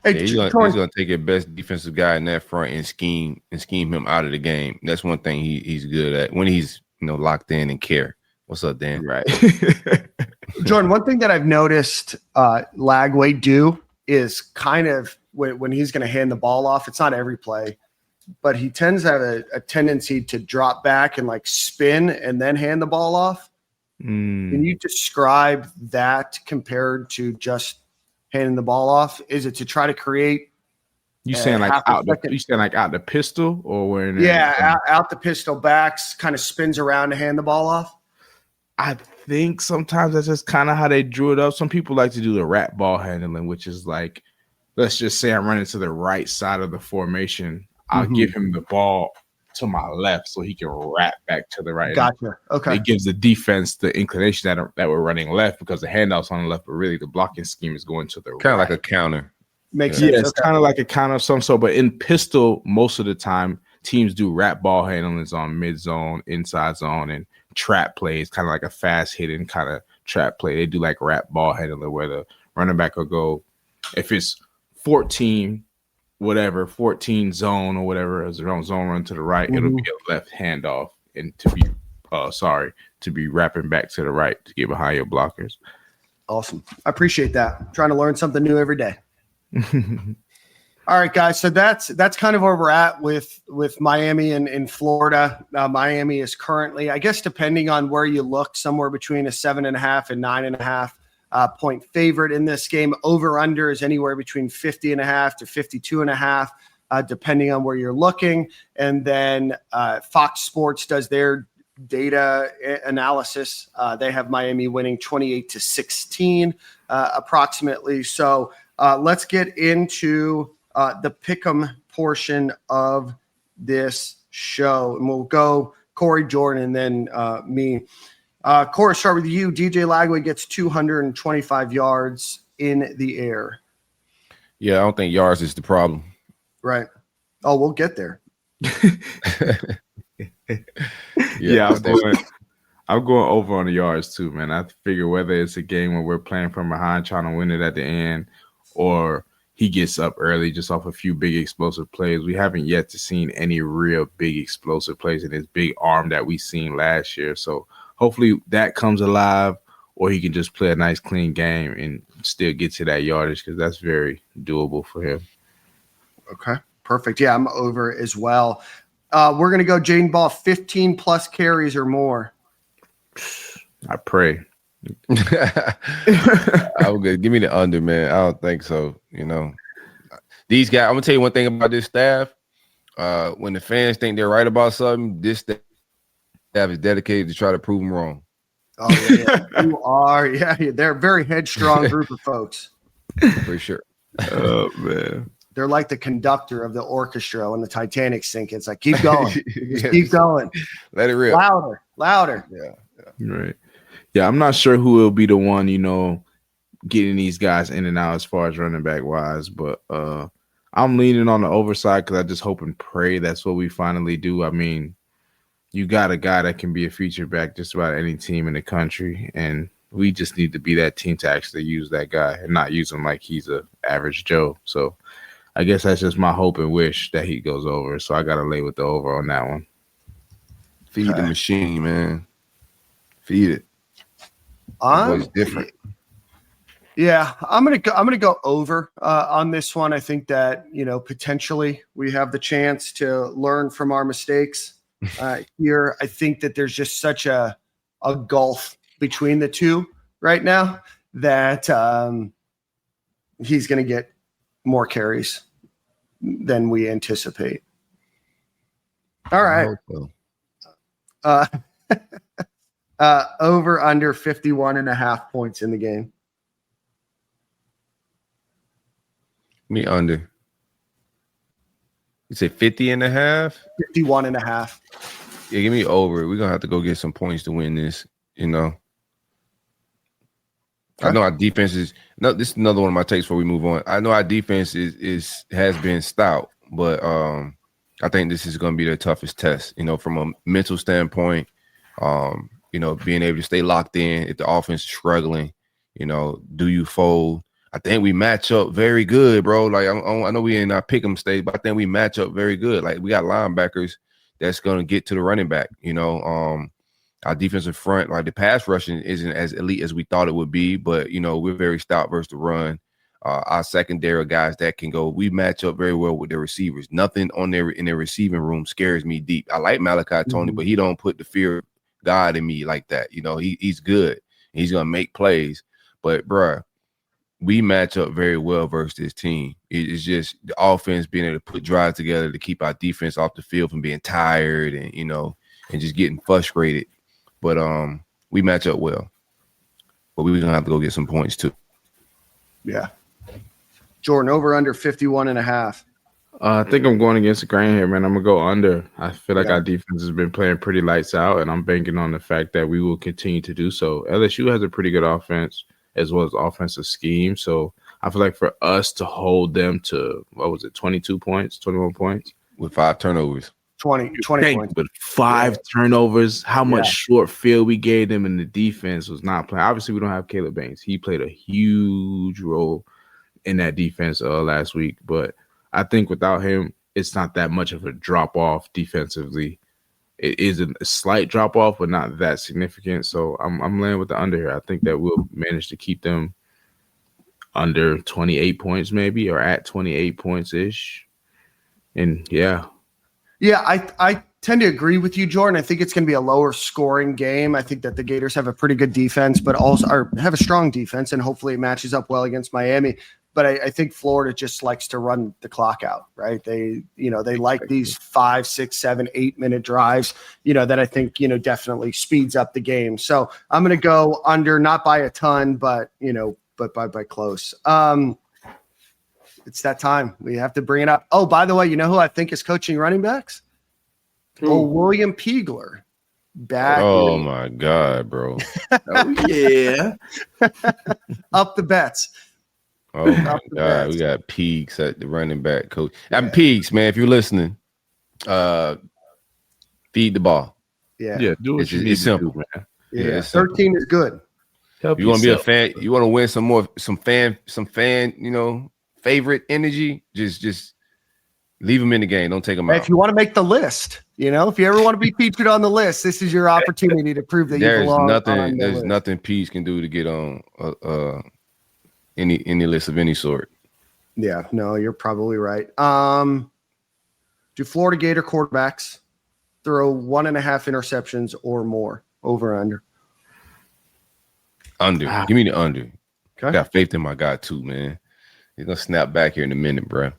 Hey, he's gonna take your best defensive guy in that front and scheme him out of the game. That's one thing he's good at when he's locked in and care. What's up, Dan? Right. Jordan, one thing that I've noticed Lagway do is kind of when he's going to hand the ball off, it's not every play, but he tends to have a tendency to drop back and like spin and then hand the ball off. Can you describe that compared to just handing the ball off? Is it to try to create You saying like out the pistol or where? Out the pistol, backs, kind of spins around to hand the ball off? I think sometimes that's just kind of how they drew it up. Some people like to do the wrap ball handling, which is like, let's just say I'm running to the right side of the formation. I'll give him the ball to my left so he can wrap back to the right. Gotcha. Okay. It gives the defense the inclination that we're running left because the handoff's on the left, but really the blocking scheme is going to the right. Kind of like a counter. Makes sense. Yeah, it's kind of like a counter of some sort. But in pistol, most of the time, teams do wrap ball handlings on mid zone, inside zone, and trap plays, kind of like a fast hitting kind of trap play. They do like wrap ball handling where the running back will go, if it's 14 zone or whatever, as a zone run to the right, it'll be a left handoff and to be wrapping back to the right to get behind your blockers. Awesome. I appreciate that. I'm trying to learn something new every day. All right, guys. So that's kind of where we're at with Miami and Florida. Miami is currently, I guess, depending on where you look, somewhere between a 7.5 and 9.5 point favorite in this game. Over under is anywhere between 50.5 to 52.5, depending on where you're looking. And then Fox Sports does their data analysis. They have Miami winning 28-16, approximately. So let's get into the pick'em portion of this show, and we'll go Corey, Jordan, and then me. Corey, start with you. DJ Lagway gets 225 yards in the air. Yeah, I don't think yards is the problem. Right. Oh, we'll get there. I'm going over on the yards too, man. I figure whether it's a game where we're playing from behind trying to win it at the end, or he gets up early just off a few big explosive plays. We haven't yet to seen any real big explosive plays in his big arm that we seen last year. So hopefully that comes alive, or he can just play a nice, clean game and still get to that yardage because that's very doable for him. Okay, perfect. Yeah, I'm over as well. We're going to go Jaden Ball, 15-plus carries or more. I pray. I would give me the under, man. I don't think so. These guys. I'm gonna tell you one thing about this staff. When the fans think they're right about something, this staff is dedicated to try to prove them wrong. Oh yeah, you are. Yeah, they're a very headstrong group of folks. For sure. Oh man, they're like the conductor of the orchestra when the Titanic sinks. It's like keep going, just keep going. Let it rip. Louder. Yeah. Right. Yeah, I'm not sure who will be the one, getting these guys in and out as far as running back wise, but I'm leaning on the overside because I just hope and pray that's what we finally do. I mean, you got a guy that can be a feature back just about any team in the country, and we just need to be that team to actually use that guy and not use him like he's a average Joe. So I guess that's just my hope and wish that he goes over. So I got to lay with the over on that one. Feed the machine, man. Feed it. It's different. Yeah, I'm gonna go over on this one. I think that potentially we have the chance to learn from our mistakes here. I think that there's just such a gulf between the two right now that he's gonna get more carries than we anticipate. All right. Over under 51.5 points in the game. Me under. You say 50.5? 51.5. Yeah, give me over. We're gonna have to go get some points to win this, I know our defense is this is another one of my takes before we move on. I know our defense has been stout, but I think this is gonna be their toughest test, from a mental standpoint. Being able to stay locked in if the offense is struggling, do you fold? I think we match up very good, bro. Like I know we in our pick 'em stage, but I think we match up very good. Like we got linebackers that's gonna get to the running back. Our defensive front, like the pass rushing isn't as elite as we thought it would be, but we're very stout versus the run. Our secondary guys that can go. We match up very well with their receivers. Nothing in their receiving room scares me deep. I like Malachi Tony, but he don't put the fear of God in me like that. He's good. He's gonna make plays, but bruh, we match up very well versus this team. It's just the offense being able to put drives together to keep our defense off the field from being tired and and just getting frustrated. But we match up well. But we're gonna have to go get some points too. Yeah. Jordan, over under 51.5. I think I'm going against the grain here, man. I'm gonna go under. I feel like our defense has been playing pretty lights out, and I'm banking on the fact that we will continue to do so. LSU has a pretty good offense as well as offensive scheme, so I feel like for us to hold them to 22 points, 21 points with 5 turnovers, 20 points, but 5 turnovers. How much short field we gave them, and the defense was not playing. Obviously, we don't have Caleb Baines. He played a huge role in that defense last week, but I think without him, it's not that much of a drop off defensively. It is a slight drop off, but not that significant. So I'm laying with the under here. I think that we'll manage to keep them under 28 points, maybe, or at 28 points ish. And I tend to agree with you, Jordan. I think it's going to be a lower scoring game. I think that the Gators have a pretty good defense, but also have a strong defense, and hopefully it matches up well against Miami. But I think Florida just likes to run the clock out, right? They like these 5, 6, 7, 8 minute drives, that I think, definitely speeds up the game. So I'm going to go under, not by a ton, but by close. It's that time. We have to bring it up. Oh, by the way, you know who I think is coaching running backs? William Peagler. Back. Oh my God, bro. Yeah. Up the bets. Oh my God, we got Peaks at the running back coach. I'm Peaks, man. If you're listening, feed the ball. Yeah, do it. It's simple, do, man. Yeah, 13 is good. You want to be a fan? You want to win some fan, favorite energy? Just Leave him in the game. Don't take him out. If you want to make the list, if you ever want to be featured on the list, this is your opportunity to prove that you belong. There's nothing Peace can do to get on any list of any sort. Yeah, no, you're probably right. Do Florida Gator quarterbacks throw 1.5 interceptions or more? Over or under? Under. Give me the under. Okay. I got faith in my guy too, man. He's gonna snap back here in a minute, bro.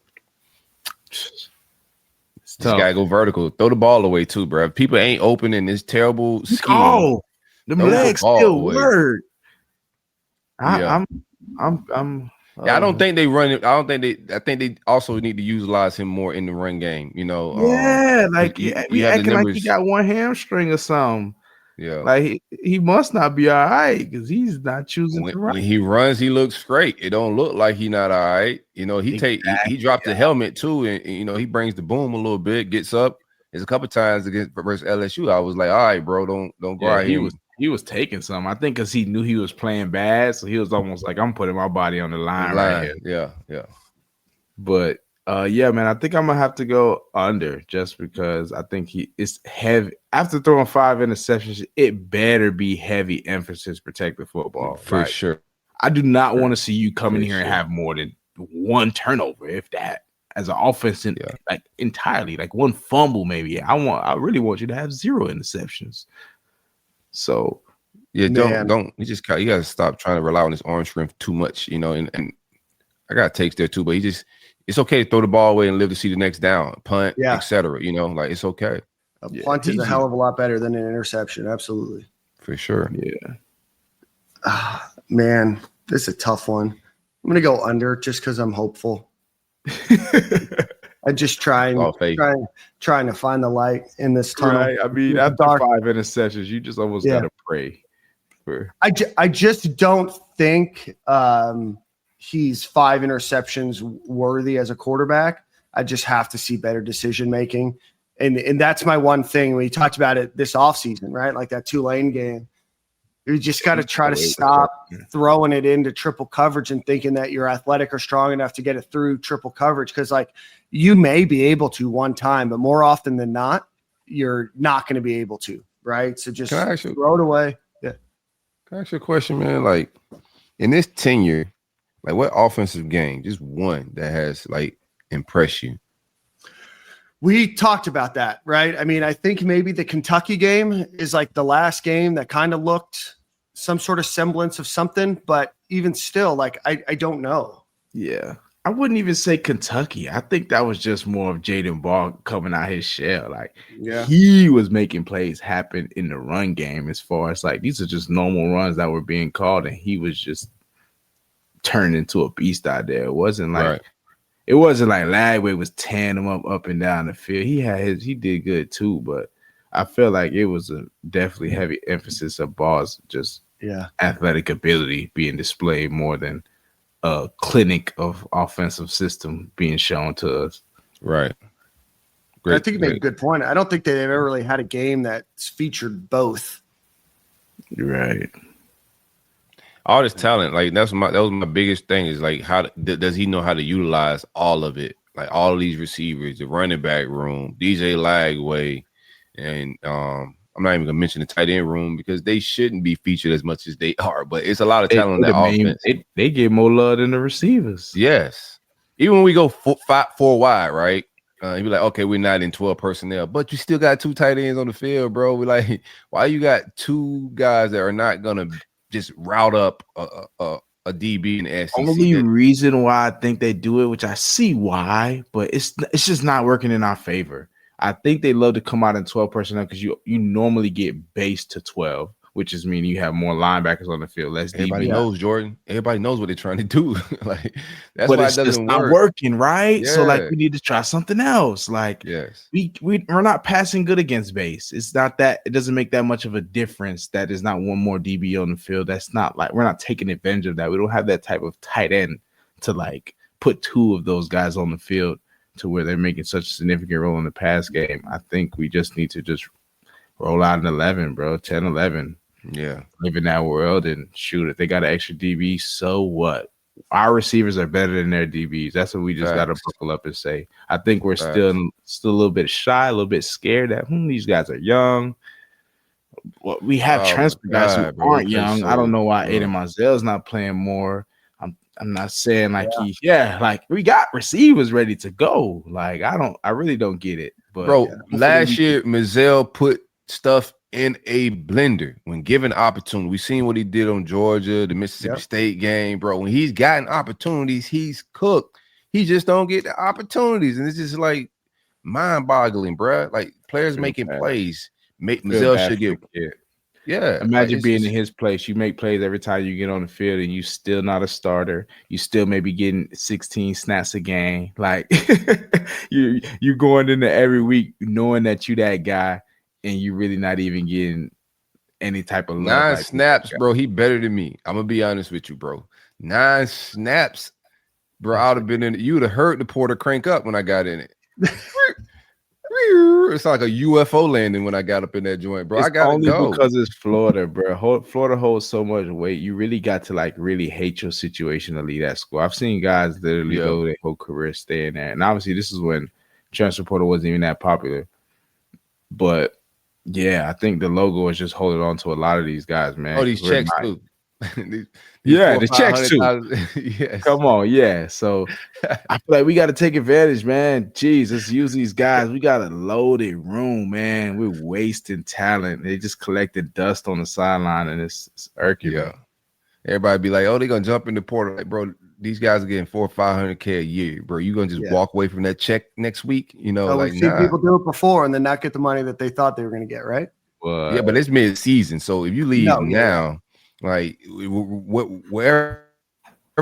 This guy go vertical. Throw the ball away too, bro. If people ain't open in this terrible scheme. Oh, the legs still work. I don't think they run it. I think they also need to utilize him more in the run game. Yeah, we acting like he got one hamstring or something. Yeah, like he must not be all right because he's not choosing to run. When he runs, he looks straight. It don't look like he not all right. He dropped the helmet too, and he brings the boom a little bit, gets up. There's a couple times versus LSU. I was like, all right, bro, don't go out here. He was taking some. I think because he knew he was playing bad, so he was almost like, I'm putting my body on the line right here. Yeah. But yeah, man, I think I'm gonna have to go under just because I think it's heavy. After throwing 5 interceptions, it better be heavy emphasis protected football. For sure. I do not want to see you come in here and have more than one turnover, if that, as an offense, entirely, like one fumble maybe. I really want you to have 0 interceptions. So yeah, don't you got to stop trying to rely on his arm strength too much, and I got takes there too, but it's okay to throw the ball away and live to see the next down, punt, etc. Like it's okay. A punt is a hell of a lot better than an interception, absolutely. For sure. Yeah. Man, this is a tough one. I'm gonna go under just because I'm hopeful. I just trying to find the light in this tunnel. Right. I mean, after 5 interceptions, you just almost gotta pray. I just don't think he's 5 interceptions worthy as a quarterback. I just have to see better decision making, and that's my one thing. We talked about it this offseason, right? Like that Tulane game. You just got to try to stop throwing it into triple coverage and thinking that you're athletic or strong enough to get it through triple coverage. Because you may be able to one time, but more often than not, you're not going to be able to, right? So just throw it away. Yeah. Can I ask you a question, man? Like in this tenure, like what offensive game, just one that has impressed you? We talked about that, right? I mean, I think maybe the Kentucky game is the last game that kind of looked some sort of semblance of something, but even still, I don't know. Yeah. I wouldn't even say Kentucky. I think that was just more of Jaden Ball coming out his shell. He was making plays happen in the run game as far as these are just normal runs that were being called, and he was just turned into a beast out there. It wasn't It wasn't like Lagway was tearing him up and down the field. He did good too, but I feel like it was a definitely heavy emphasis of Ball's just athletic ability being displayed more than a clinic of offensive system being shown to us. Right. I think you made a good point. I don't think they've ever really had a game that's featured both. Right. All this talent, that was my biggest thing is how does he know how to utilize all of it? All of these receivers, the running back room, DJ Lagway, and I'm not even gonna mention the tight end room because they shouldn't be featured as much as they are. But it's a lot of talent in that offense. They get more love than the receivers. Yes, even when we go 4 wide, right? You'd be like, okay, we're not in 12 personnel, but you still got 2 tight ends on the field, bro. We're like, why you got 2 guys that are not gonna just route up a DB in the SEC? Only reason why I think they do it, which I see why, but it's just not working in our favor. I think they love to come out in 12 personnel because you normally get base to 12, which is meaning you have more linebackers on the field. Less Everybody DB. knows, Jordan. Everybody knows what they're trying to do. That's but why it's it doesn't just not work. working, right? Yeah. So we need to try something else. Yes, we're not passing good against base. It's not that it doesn't make that much of a difference. That is not one more DB on the field. That's not we're not taking advantage of that. We don't have that type of tight end to put 2 of those guys on the field to where they're making such a significant role in the pass game. I think we just need to just roll out an 11, bro, 10, 11. Yeah. Live in that world and shoot. If they got an extra DB, so what? our receivers are better than their DBs. That's what we just got to buckle up and say. I think we're still a little bit shy, a little bit scared that these guys are young. Well, we have transfer guys who aren't young. I don't know why Aiden Mizell's not playing more. I'm not saying like like we got receivers ready to go. Like I really don't get it. But bro, last year Mizell put stuff in a blender when given opportunity. We seen what he did on Georgia, the Mississippi State game, bro. When he's gotten opportunities, he's cooked. He just don't get the opportunities, and it's just like mind-boggling, bro. Like players making plays. Mizell should get it. Yeah. Imagine being in his place. You make plays every time you get on the field and you still not a starter. You still maybe getting 16 snaps a game. Like you going into every week knowing that you that guy and you really not even getting any type of love. 9 snaps, bro. He better than me. I'm gonna be honest with you, bro. 9 snaps, bro. I would have been in it. You would have heard the porter crank up when I got in it. It's like a UFO landing when I got up in that joint, bro. It's I got only go because it's Florida, bro. Florida holds so much weight. You really got to like really hate your situation to leave that school. I've seen guys literally go their whole career staying there, and obviously this is when transfer portal wasn't even that popular. But yeah, I think the logo is just holding on to a lot of these guys, man. Oh, these checks too. The checks too. Yes. Come on, so I feel like we got to take advantage, man. Jeez, let's use these guys. We got a loaded room, man. We're wasting talent. They just collected dust on the sideline, and it's irking. Yeah, everybody be like, "Oh, they're gonna jump in the portal." Like, bro, these guys are getting $400,000 or $500,000 a year, bro. You gonna just walk away from that check next week? You know, we've seen people do it before and then not get the money that they thought they were gonna get, right? Yeah, but it's mid-season, so if you leave now. Like wherever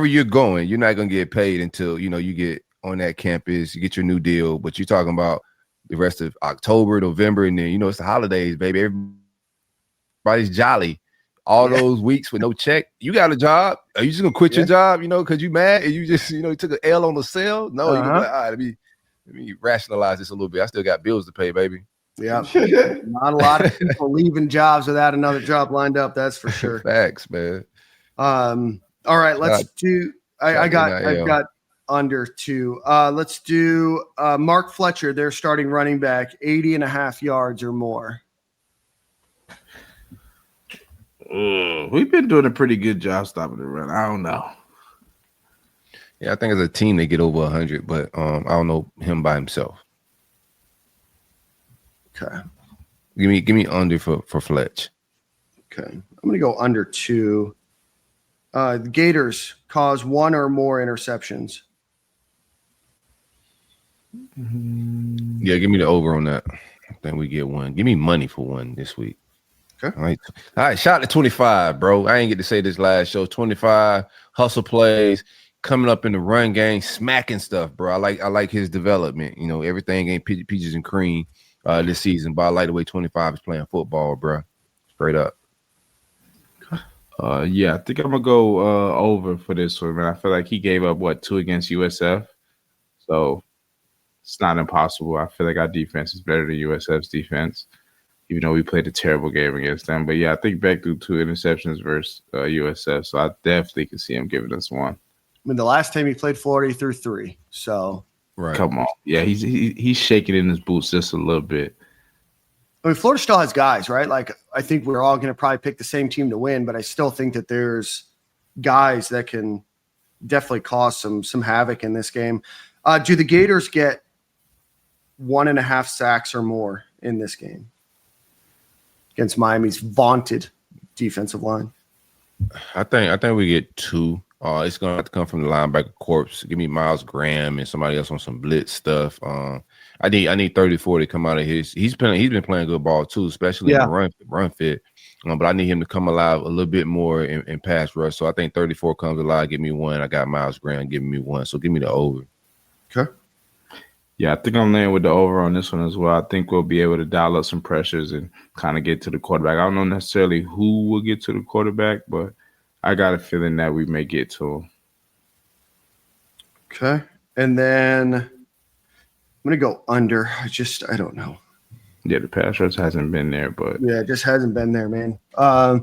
you're going, you're not gonna get paid until you get on that campus, you get your new deal. But you're talking about the rest of October, November, and then it's the holidays, baby. Everybody's jolly. All those weeks with no check. You got a job? Are you just gonna quit your job? Because you mad and you just you took an L on the sale? No, you're gonna be like, all right, let me rationalize this a little bit. I still got bills to pay, baby. Yeah, not a lot of people leaving jobs without another job lined up. That's for sure. Facts, man. All right, let's do. I got under 2. Let's do Mark Fletcher. They're starting running back, 80.5 yards or more. We've been doing a pretty good job stopping the run. I don't know. Yeah, I think as a team they get over 100, but I don't know him by himself. Okay. Give me under for Fletch. Okay. I'm going to go under 2. The Gators cause 1 or more interceptions. Yeah, give me the over on that. I think we get 1. Give me money for 1 this week. Okay. All right. Shout out to 25, bro. I ain't get to say this last show. 25 hustle plays coming up in the run game, smacking stuff, bro. I like his development. Everything ain't peaches and cream this season, but I like the way 25 is playing football, bro. Straight up. Yeah, I think I'm gonna go over for this one, man. I feel like he gave up 2 against USF, so it's not impossible. I feel like our defense is better than USF's defense, even though we played a terrible game against them. But yeah, I think Beck threw 2 interceptions versus USF, so I definitely can see him giving us 1. I mean, the last time he played Florida, he threw 3. So right, come on, yeah, he's shaking in his boots just a little bit. I mean, Florida still has guys, right? Like, I think we're all going to probably pick the same team to win, but I still think that there's guys that can definitely cause some havoc in this game. Do the Gators get 1.5 sacks or more in this game against Miami's vaunted defensive line? I think we get 2. It's gonna have to come from the linebacker corps. Give me Miles Graham and somebody else on some blitz stuff. I need 34 to come out of his. He's been playing good ball too, especially in the run fit. But I need him to come alive a little bit more in pass rush. So I think 34 comes alive. Give me 1. I got Miles Graham giving me 1. So give me the over. Okay. Yeah, I think I'm laying with the over on this one as well. I think we'll be able to dial up some pressures and kind of get to the quarterback. I don't know necessarily who will get to the quarterback, but I got a feeling that we may get to him. Okay. And then I'm going to go under. I don't know. Yeah, the pass rush hasn't been there, but. Yeah, it just hasn't been there, man. All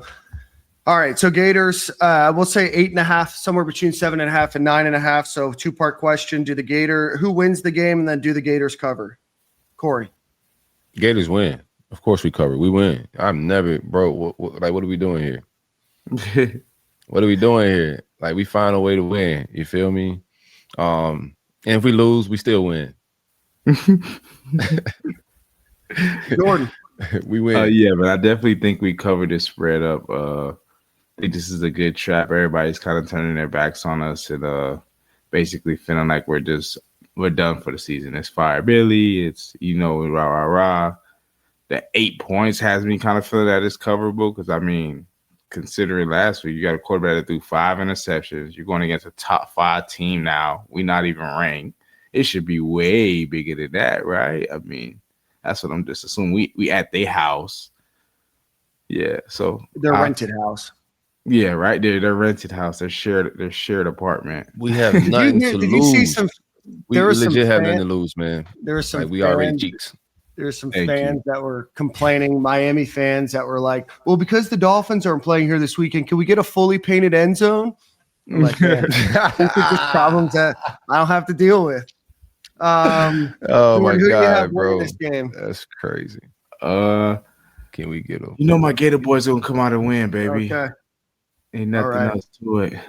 All right, so Gators, we'll say 8.5, somewhere between 7.5 and 9.5. So 2-part question: who wins the game, and then do the Gators cover? Corey. Gators win. Of course we cover. We win. I'm never, bro. What are we doing here? What are we doing here? Like, we find a way to win. You feel me? And if we lose, we still win. Jordan. We win. Yeah, but I definitely think we covered this spread up. I think this is a good trap. Everybody's kind of turning their backs on us and basically feeling like we're done for the season. It's fire Billy. It's, rah. The 8 points has me kind of feeling that it's coverable because, I mean, considering last week, you got a quarterback that threw 5 interceptions. You're going against a top 5 team now. We're not even ranked. It should be way bigger than that, right? I mean, that's what I'm just assuming. We at their house. Yeah, so their rented house. Yeah, right. Their rented house. Their shared apartment. We have nothing to lose. Did you see some? We legit have nothing to lose, man. There were some. Like, we already cheeks. There's some fans that were complaining, Miami fans that were like, well, because the Dolphins aren't playing here this weekend, can we get a fully painted end zone? I'm like, man, these are just problems that I don't have to deal with. Oh my God, bro. This game? That's crazy. Can we get them? My Gator boys gonna come out and win, baby. Okay. Ain't nothing else to it.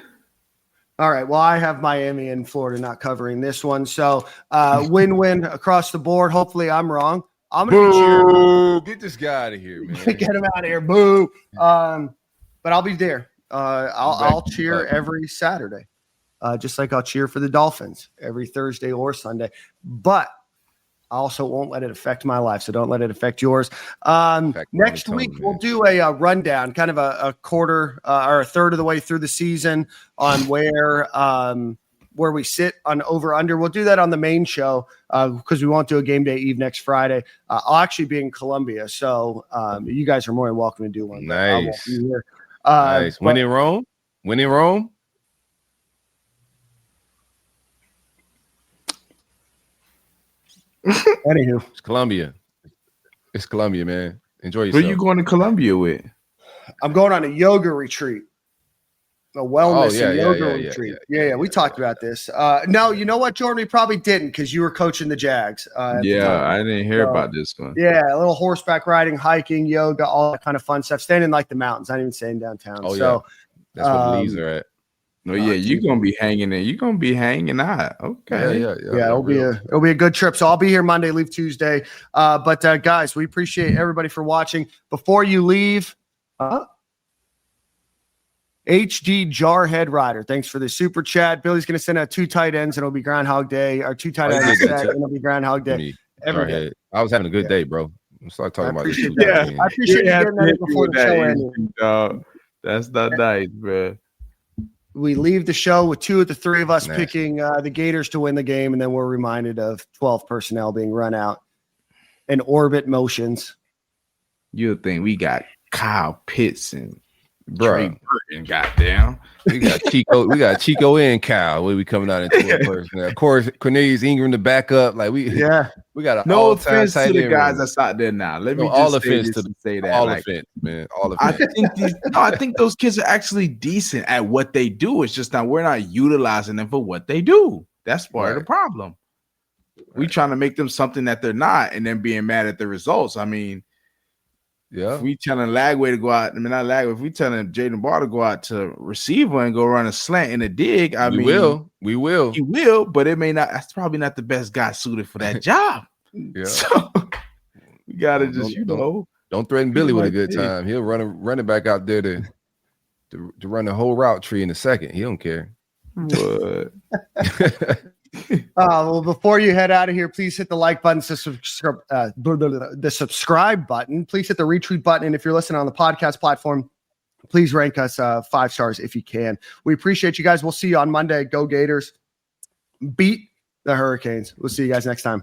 All right. Well, I have Miami and Florida not covering this one. So win-win across the board. Hopefully I'm wrong. I'm going to be cheering. Get this guy out of here, man. Get him out of here. Boo. But I'll be there. I'll cheer every Saturday, just like I'll cheer for the Dolphins every Thursday or Sunday. But I also won't let it affect my life, so don't let it affect yours. Next week, we'll do a rundown, kind of a quarter or a third of the way through the season on where we sit on over-under. We'll do that on the main show because we won't do a game day eve next Friday. I'll actually be in Columbia, so you guys are more than welcome to do one. Nice. Nice. When in Rome? Anywho. It's Columbia, man. Enjoy yourself. Who are you going to Columbia with? I'm going on a yoga retreat. A wellness and yoga retreat. Yeah. We talked about this. No, you know what, Jordan? We probably didn't because you were coaching the Jags. I didn't hear about this one. Yeah, a little horseback riding, hiking, yoga, all that kind of fun stuff. Staying in like the mountains, not even staying downtown. Oh, yeah. That's where the leaves are at. No, you're gonna be hanging in. You're gonna be hanging out. Okay. Yeah. It'll be a good trip. So I'll be here Monday, leave Tuesday. But guys, we appreciate everybody for watching. Before you leave, HD Jarhead Rider, thanks for the super chat. Billy's gonna send out 2 tight ends, and it'll be Groundhog Day. Or 2 tight ends, and it'll be Groundhog Day. Every day. I was having a good day, bro. I'm start talking about this. I appreciate you getting that before the show ended. That's not nice, bro. We leave the show with 2 of the 3 of us picking the Gators to win the game, and then we're reminded of 12 personnel being run out and orbit motions. You'll think we got Kyle Pitts and Trey Burton, goddamn. We got Chico and Kyle. We coming out into a person. Of course, Cornelius Ingram to back up. Like we got an no offense to the guys that's out there now. Let me just say that. All offense, man. All offense. I think those kids are actually decent at what they do. It's just we're not utilizing them for what they do. That's part of the problem. We trying to make them something that they're not, and then being mad at the results. I mean. Yeah, if we telling Lagway to go out, not Lagway. If we telling Jaden Barr to go out to receiver and go run a slant in a dig, we will. He will, but it may not. That's probably not the best guy suited for that job. Yeah, so we gotta don't threaten Billy with a good time. He'll run it back out there to run the whole route tree in a second. He don't care. What? Well, before you head out of here, please hit the like button, the subscribe button. Please hit the retweet button. And if you're listening on the podcast platform, please rank us 5 stars if you can. We appreciate you guys. We'll see you on Monday. Go Gators. Beat the Hurricanes. We'll see you guys next time.